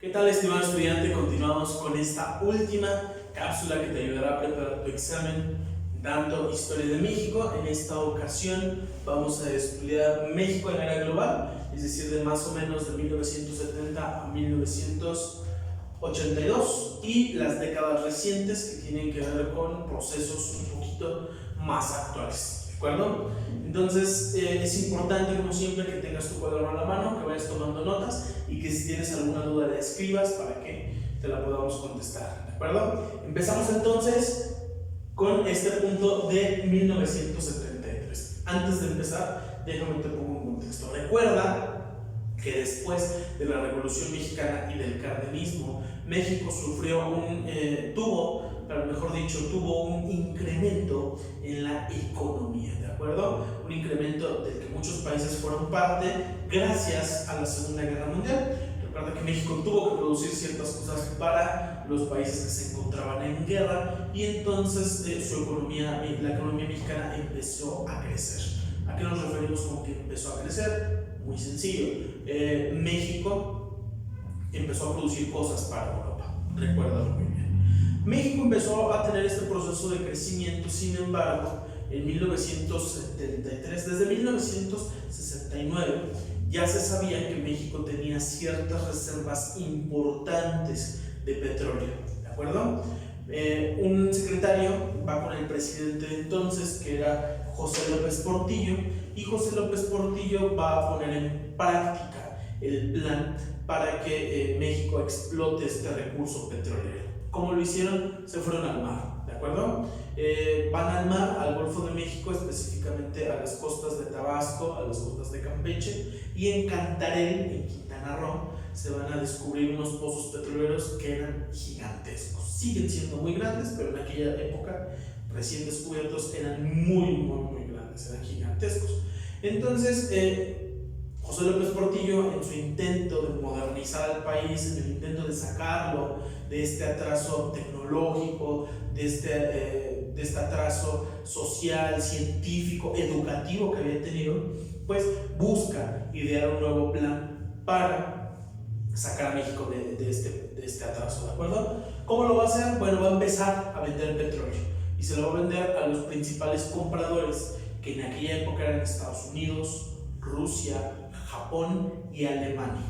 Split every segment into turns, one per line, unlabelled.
¿Qué tal, estimado estudiante? Continuamos con esta última cápsula que te ayudará a preparar tu examen dando Historia de México. En esta ocasión vamos a estudiar México en la era global, es decir, de más o menos de 1970 a 1982 y las décadas recientes que tienen que ver con procesos un poquito más actuales, ¿de acuerdo? Entonces es importante, como siempre, que tengas tu cuaderno a la mano, que vayas tomando notas y que si tienes alguna duda la escribas para que te la podamos contestar, ¿de acuerdo? Empezamos entonces con este punto de 1973. Antes de empezar, déjame te pongo un contexto. Recuerda que después de la Revolución Mexicana y del cardenismo, México tuvo un incremento en la economía, ¿de acuerdo? Un incremento del que muchos países fueron parte gracias a la Segunda Guerra Mundial. Recuerda que México tuvo que producir ciertas cosas para los países que se encontraban en guerra y entonces la economía mexicana empezó a crecer. ¿A qué nos referimos con que empezó a crecer? Muy sencillo. México empezó a producir cosas para Europa. Recuérdalo muy bien. México empezó a tener este proceso de crecimiento, sin embargo, en 1973, desde 1969, ya se sabía que México tenía ciertas reservas importantes de petróleo, ¿de acuerdo? Un secretario va con el presidente de entonces, que era José López Portillo, y José López Portillo va a poner en práctica el plan para que México explote este recurso petrolero. ¿Cómo lo hicieron? Se fueron al mar, ¿de acuerdo? Van al mar, al Golfo de México, específicamente a las costas de Tabasco, a las costas de Campeche, y en Cantarell, en Quintana Roo, se van a descubrir unos pozos petroleros que eran gigantescos. Siguen siendo muy grandes, pero en aquella época, recién descubiertos, eran muy grandes, eran gigantescos. Entonces, José López Portillo, en su intento de modernizar al país, en el intento de sacarlo de este atraso tecnológico, de este atraso social, científico, educativo que había tenido, pues busca idear un nuevo plan para sacar a México de este atraso, ¿de acuerdo? ¿Cómo lo va a hacer? Bueno, va a empezar a vender petróleo y se lo va a vender a los principales compradores, que en aquella época eran Estados Unidos, Rusia, Japón y Alemania.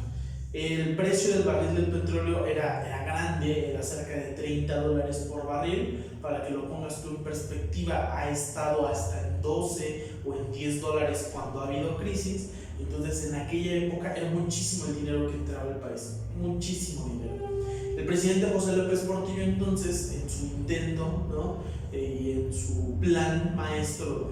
El precio del barril del petróleo era grande, era cerca de $30 por barril. Para que lo pongas tú en perspectiva, ha estado hasta en 12 o en $10 cuando ha habido crisis. Entonces, en aquella época era muchísimo el dinero que entraba al país, muchísimo dinero. El presidente José López Portillo, entonces, en su intento, ¿no? Y en su plan maestro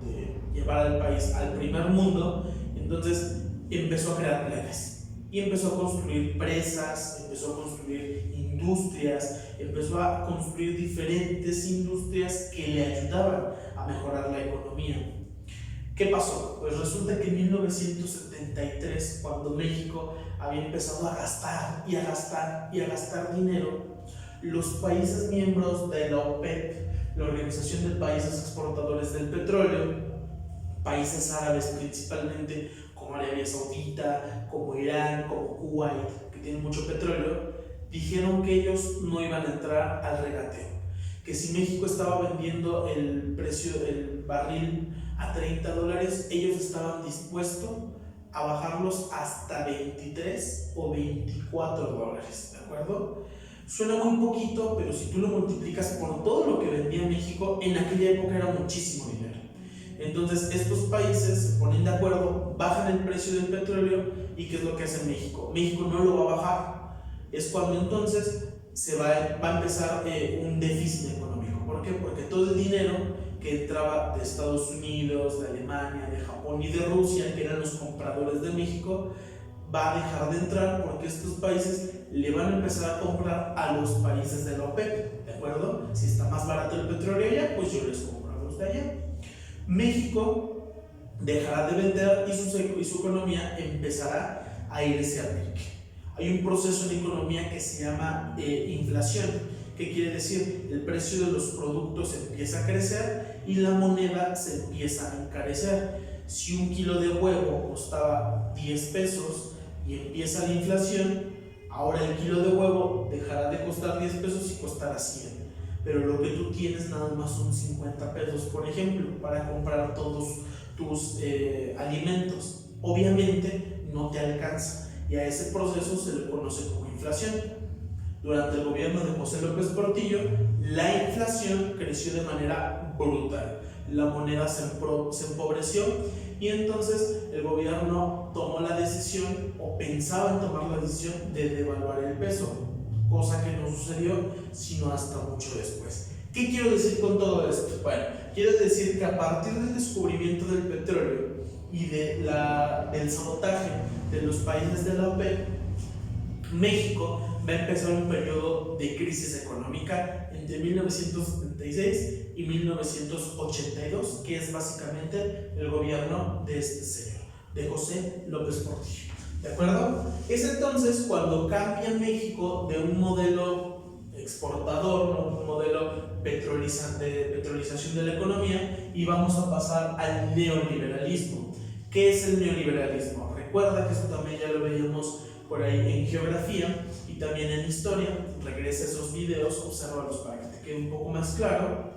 de llevar al país al primer mundo, entonces empezó a crear planes y empezó a construir presas, empezó a construir industrias, empezó a construir diferentes industrias que le ayudaban a mejorar la economía. ¿Qué pasó? Pues resulta que en 1973, cuando México había empezado a gastar y a gastar y a gastar dinero, los países miembros de la OPEP, la Organización de Países Exportadores del Petróleo, países árabes principalmente, como Arabia Saudita, como Irán, como Kuwait, que tienen mucho petróleo, dijeron que ellos no iban a entrar al regateo, que si México estaba vendiendo el precio del barril a $30, ellos estaban dispuestos a bajarlos hasta 23 o 24 dólares, ¿de acuerdo? Suena muy poquito, pero si tú lo multiplicas por todo lo que vendía México, en aquella época era muchísimo dinero. Entonces estos países se ponen de acuerdo, bajan el precio del petróleo y ¿qué es lo que hace México? México no lo va a bajar. Es cuando entonces va a empezar un déficit económico. ¿Por qué? Porque todo el dinero que entraba de Estados Unidos, de Alemania, de Japón y de Rusia, que eran los compradores de México, va a dejar de entrar porque estos países le van a empezar a comprar a los países de la OPEP, ¿de acuerdo? Si está más barato el petróleo allá, pues yo les compro a los de allá. México dejará de vender y su economía empezará a irse a pique. Hay un proceso en economía que se llama inflación. ¿Qué quiere decir? El precio de los productos empieza a crecer y la moneda se empieza a encarecer. Si un kilo de huevo costaba 10 pesos y empieza la inflación, Ahora el kilo de huevo dejará de costar 10 pesos y costará 100. Pero lo que tú tienes nada más son 50 pesos, por ejemplo, para comprar todos tus alimentos. Obviamente no te alcanza y a ese proceso se le conoce como inflación. Durante el gobierno de José López Portillo, la inflación creció de manera brutal. La moneda se empobreció y entonces el gobierno tomó la decisión, o pensaba en tomar la decisión, de devaluar el peso, cosa que no sucedió sino hasta mucho después. ¿Qué quiero decir con todo esto? Bueno, quiero decir que a partir del descubrimiento del petróleo y del sabotaje de los países de la OPEP, México va a empezar un periodo de crisis económica entre 1976 y 1982, que es básicamente el gobierno de este señor, de José López Portillo. ¿De acuerdo? Es entonces cuando cambia México de un modelo exportador, ¿no? Un modelo de petrolización de la economía, y vamos a pasar al neoliberalismo. ¿Qué es el neoliberalismo? Recuerda que esto también ya lo veíamos por ahí en geografía y también en historia. Regresa a esos videos, obsérvalos para que te quede un poco más claro,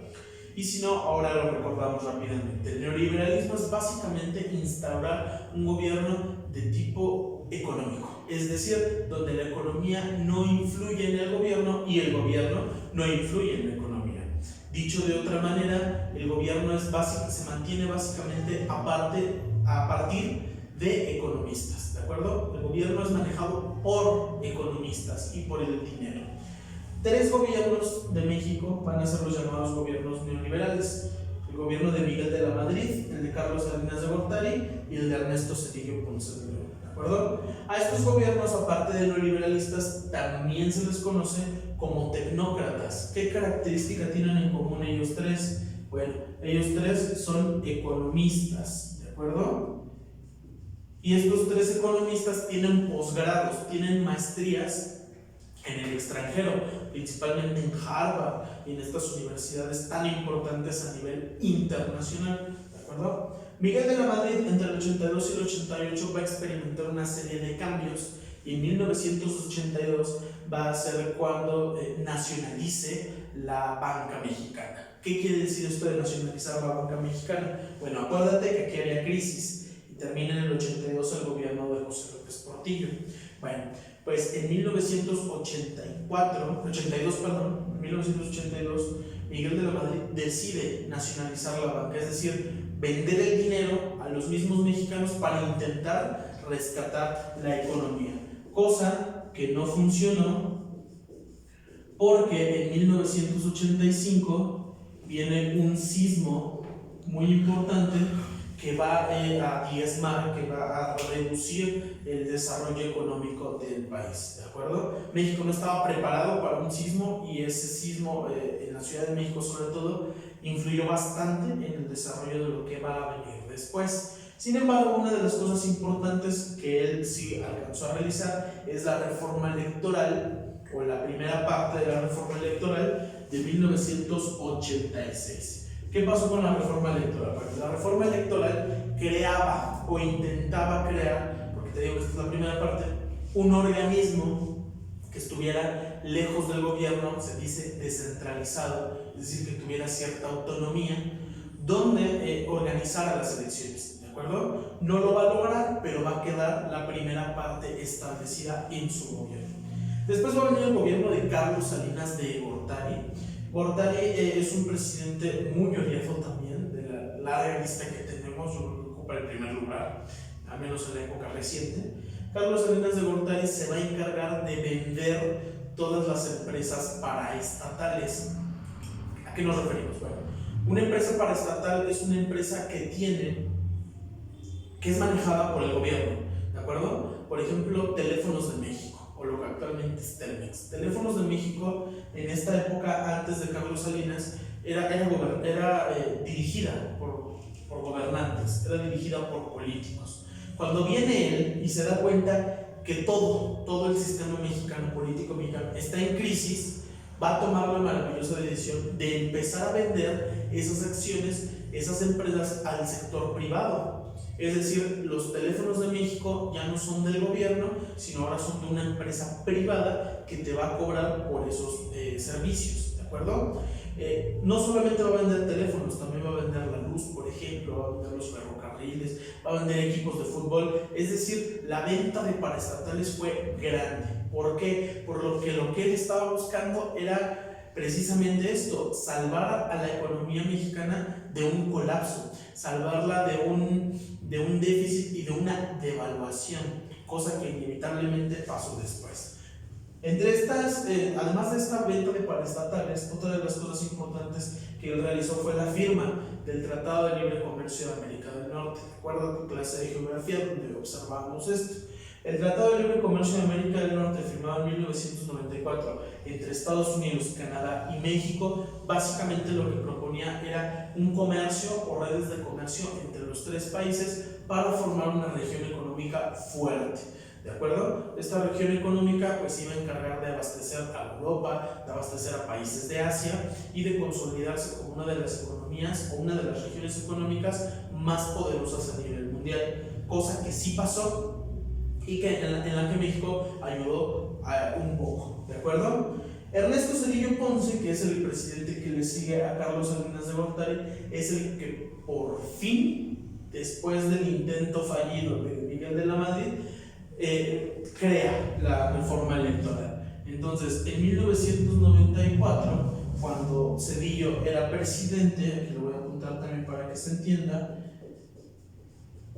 y si no, ahora lo recordamos rápidamente. El neoliberalismo es básicamente instaurar un gobierno de tipo económico, es decir, donde la economía no influye en el gobierno y el gobierno no influye en la economía. Dicho de otra manera, el gobierno se mantiene básicamente a partir de economistas, ¿de acuerdo? El gobierno es manejado por economistas y por el dinero. 3 gobiernos de México van a ser los llamados gobiernos neoliberales: el gobierno de Miguel de la Madrid, el de Carlos Salinas de Gortari y el de Ernesto Zedillo Ponce de León, ¿de acuerdo? A estos gobiernos, aparte de neoliberalistas, también se les conoce como tecnócratas. ¿Qué característica tienen en común ellos 3? Bueno, ellos 3 son economistas, ¿de acuerdo? Y estos 3 economistas tienen posgrados, tienen maestrías en el extranjero, principalmente en Harvard y en estas universidades tan importantes a nivel internacional, ¿de acuerdo? Miguel de la Madrid, entre el 82 y el 88, va a experimentar una serie de cambios, y en 1982 va a ser cuando nacionalice la banca mexicana. ¿Qué quiere decir esto de nacionalizar la banca mexicana? Bueno, acuérdate que aquí había crisis y termina en el 82 el gobierno de José López Portillo. Bueno, pues en 1982, Miguel de la Madrid decide nacionalizar la banca, es decir, vender el dinero a los mismos mexicanos para intentar rescatar la economía, cosa que no funcionó, porque en 1985 viene un sismo muy importante que va a diezmar, que va a reducir el desarrollo económico del país, ¿de acuerdo? México no estaba preparado para un sismo, y ese sismo en la Ciudad de México sobre todo influyó bastante en el desarrollo de lo que va a venir después. Sin embargo, una de las cosas importantes que él sí alcanzó a realizar es la reforma electoral, o la primera parte de la reforma electoral de 1986. ¿Qué pasó con la reforma electoral? Bueno, la reforma electoral creaba, o intentaba crear, porque te digo que esta es la primera parte, un organismo que estuviera lejos del gobierno, se dice descentralizado, es decir, que tuviera cierta autonomía, donde organizara las elecciones, ¿de acuerdo? No lo va a lograr, pero va a quedar la primera parte establecida en su gobierno. Después va a venir el gobierno de Carlos Salinas de Gortari. Gortari es un presidente muy odiado también, de la larga lista que tenemos, ocupa el primer lugar, al menos en la época reciente. Carlos Salinas de Gortari se va a encargar de vender todas las empresas paraestatales. ¿A qué nos referimos? Bueno, una empresa paraestatal es una empresa que es manejada por el gobierno, ¿de acuerdo? Por ejemplo, Teléfonos de México, o lo que actualmente es Telmex. Teléfonos de México, en esta época, antes de Carlos Salinas, era dirigida por gobernantes, era dirigida por políticos. Cuando viene él y se da cuenta que todo el sistema mexicano, político mexicano, está en crisis, va a tomar la maravillosa decisión de empezar a vender esas acciones, esas empresas, al sector privado. Es decir, los teléfonos de México ya no son del gobierno, sino ahora son de una empresa privada que te va a cobrar por esos servicios, ¿de acuerdo? No solamente va a vender teléfonos, también va a vender la luz, por ejemplo, va a vender los ferrocarriles, va a vender equipos de fútbol. Es decir, la venta de paraestatales fue grande. ¿Por qué? Por lo que él estaba buscando era precisamente esto: salvar a la economía mexicana de un colapso, salvarla de un déficit y de una devaluación, cosa que inevitablemente pasó después. Entre estas, además de esta venta de paraestatales, otra de las cosas importantes que él realizó fue la firma del Tratado de Libre Comercio de América del Norte. Recuerda tu clase de geografía donde observamos esto. El Tratado de Libre Comercio de América del Norte, firmado en 1994 entre Estados Unidos, Canadá y México, básicamente lo que proponía era un comercio o redes de comercio entre los tres países para formar una región económica fuerte. ¿De acuerdo? Esta región económica pues iba a encargar de abastecer a Europa, de abastecer a países de Asia y de consolidarse como una de las economías o una de las regiones económicas más poderosas a nivel mundial, cosa que sí pasó y que en la que México ayudó un poco, ¿de acuerdo? Ernesto Zedillo Ponce, que es el presidente que le sigue a Carlos Salinas de Gortari, es el que por fin, después del intento fallido de Miguel de la Madrid, crea la reforma electoral. Entonces, en 1994, cuando Zedillo era presidente, aquí lo voy a apuntar también para que se entienda,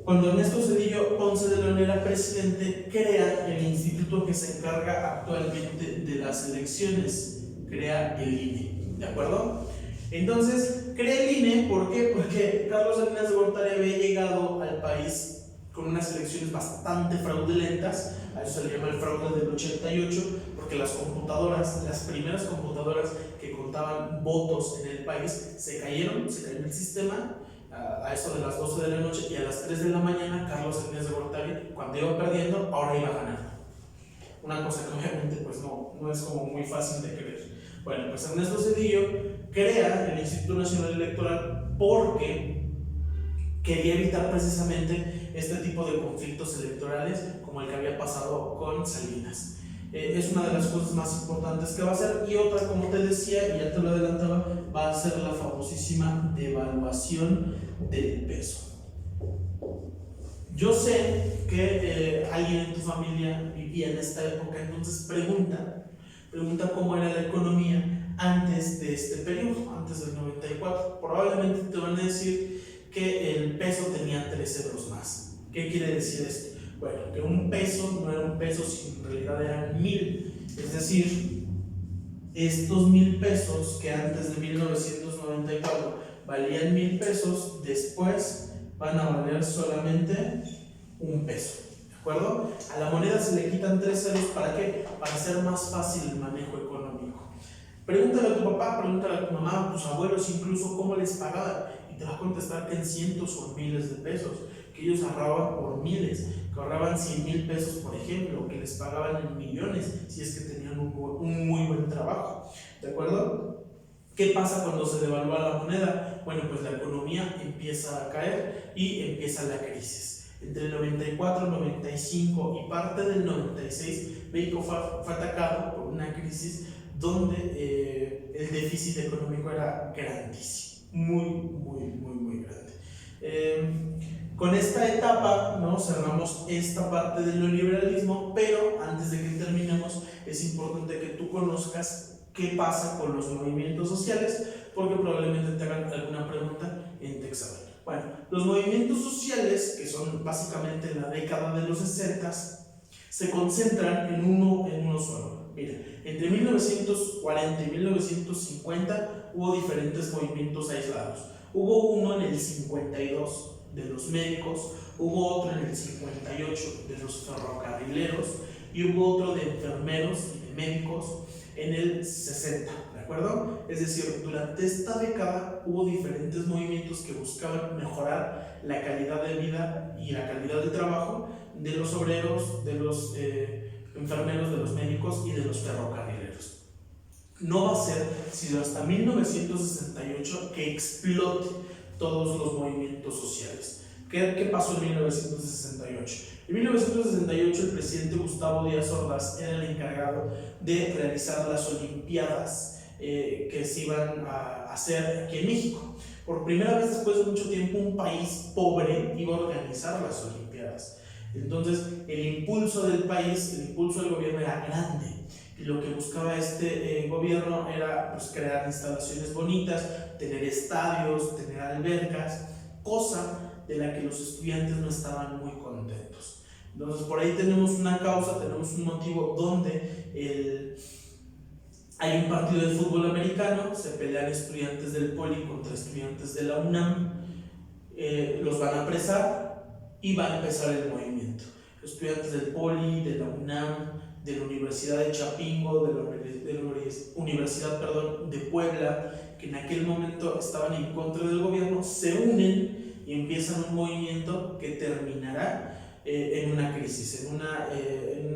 cuando Ernesto Zedillo Ponce de León era presidente, crea el instituto que se encarga actualmente de las elecciones, crea el INE, ¿de acuerdo? Entonces, crea el INE, ¿por qué? Porque Carlos Salinas de Gortari había llegado al país con unas elecciones bastante fraudulentas, a eso se le llama el fraude del 88, porque las computadoras, las primeras computadoras que contaban votos en el país, se cayó el sistema a eso de las 12 de la noche, y a las 3 de la mañana Carlos Salinas de Gortari, cuando iba perdiendo, ahora iba ganando. Una cosa que obviamente pues no es como muy fácil de creer. Bueno, pues Ernesto Zedillo crea el Instituto Nacional Electoral porque quería evitar precisamente este tipo de conflictos electorales como el que había pasado con Salinas. Es una de las cosas más importantes que va a hacer. Y otra, como te decía y ya te lo adelantaba, va a ser la famosísima devaluación del peso. Yo sé que alguien en tu familia vivía en esta época, entonces pregunta cómo era la economía antes de este periodo, antes del 94. Probablemente te van a decir que el peso tenía 3 ceros más. ¿Qué quiere decir esto? Bueno, que un peso no era un peso, sino en realidad eran 1000. Es decir, estos 1000 pesos que antes de 1994 valían 1000 pesos, después van a valer solamente 1 peso. ¿De acuerdo? A la moneda se le quitan 3 ceros. ¿Para qué? Para hacer más fácil el manejo económico. Pregúntale a tu papá, pregúntale a tu mamá, a tus abuelos incluso cómo les pagaban, y te va a contestar que en cientos o miles de pesos, que ellos ahorraban por miles, que ahorraban 100,000 pesos, por ejemplo, que les pagaban en millones si es que tenían un muy buen trabajo. ¿De acuerdo? ¿Qué pasa cuando se devalúa la moneda? Bueno, pues la economía empieza a caer y empieza la crisis. Entre el 94, 95 y parte del 96, México fue atacado por una crisis donde el déficit económico era grandísimo, muy grande. Con esta etapa, ¿no?, cerramos esta parte del neoliberalismo, pero antes de que terminemos es importante que tú conozcas qué pasa con los movimientos sociales, porque probablemente te hagan alguna pregunta en tu examen. Bueno, los movimientos sociales, que son básicamente la década de los 60, se concentran en uno solo. Mira, entre 1940 y 1950 hubo diferentes movimientos aislados. Hubo uno en el 52 de los médicos, hubo otro en el 58 de los ferrocarrileros y hubo otro de enfermeros y de médicos en el 60, ¿de acuerdo? Es decir, durante esta década hubo diferentes movimientos que buscaban mejorar la calidad de vida y la calidad de trabajo de los obreros, de los enfermeros, de los médicos y de los ferrocarrileros. No va a ser sino hasta 1968 que explote todos los movimientos sociales. ¿Qué pasó en 1968? En 1968 el presidente Gustavo Díaz Ordaz era el encargado de realizar las Olimpiadas que se iban a hacer aquí en México. Por primera vez después de mucho tiempo un país pobre iba a organizar las Olimpiadas. Entonces el impulso del país, el impulso del gobierno era grande. Y lo que buscaba este gobierno era pues, crear instalaciones bonitas, tener estadios, tener albercas, cosa de la que los estudiantes no estaban muy contentos. Entonces por ahí tenemos una causa, tenemos un motivo donde hay un partido de fútbol americano, se pelean estudiantes del Poli contra estudiantes de la UNAM, los van a apresar y va a empezar el movimiento. Estudiantes del Poli, de la UNAM, de la Universidad de Chapingo, de la Universidad de Puebla, que en aquel momento estaban en contra del gobierno, se unen y empiezan un movimiento que terminará en una crisis, en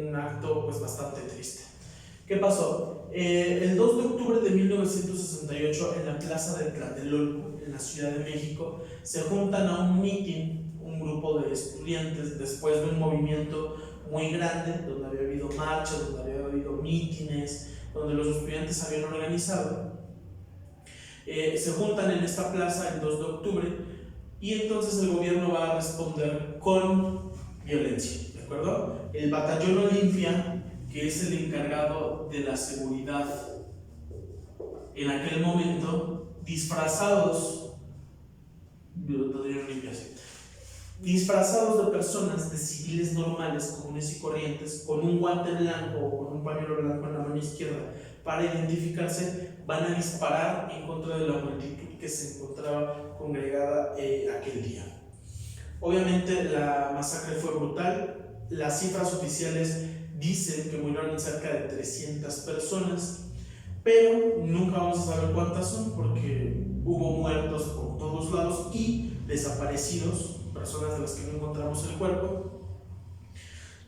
un acto pues, bastante triste. ¿Qué pasó? El 2 de octubre de 1968, en la plaza de Tlatelolco, en la Ciudad de México, se juntan a un mitin, un grupo de estudiantes, después de un movimiento muy grande, donde había habido marchas, donde había habido mítines, donde los estudiantes habían organizado. Se juntan en esta plaza el 2 de octubre y entonces el gobierno va a responder con violencia, ¿de acuerdo? El batallón Olimpia, que es el encargado de la seguridad en aquel momento, disfrazados de personas, de civiles normales, comunes y corrientes, con un guante blanco o con un pañuelo blanco en la mano izquierda para identificarse, van a disparar en contra de la multitud que se encontraba congregada aquel día. Obviamente la masacre fue brutal, las cifras oficiales dicen que murieron cerca de 300 personas, pero nunca vamos a saber cuántas son porque hubo muertos por todos lados y desaparecidos, personas de las que no encontramos el cuerpo,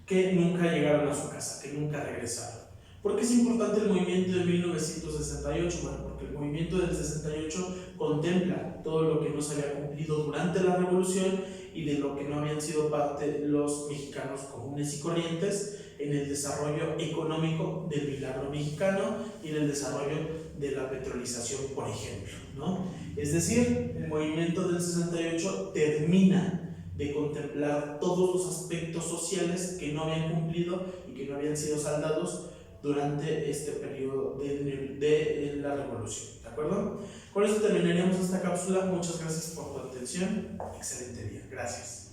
que nunca llegaron a su casa, que nunca regresaron. ¿Por qué es importante el movimiento de 1968? Bueno, porque el movimiento del 68 contempla todo lo que no se había cumplido durante la revolución y de lo que no habían sido parte los mexicanos comunes y corrientes en el desarrollo económico del milagro mexicano y en el desarrollo de la petrolización, por ejemplo, ¿no? Es decir, el movimiento del 68 termina de contemplar todos los aspectos sociales que no habían cumplido y que no habían sido saldados durante este periodo de la revolución, ¿de acuerdo? Con eso terminaríamos esta cápsula. Muchas gracias por tu atención. Excelente día. Gracias.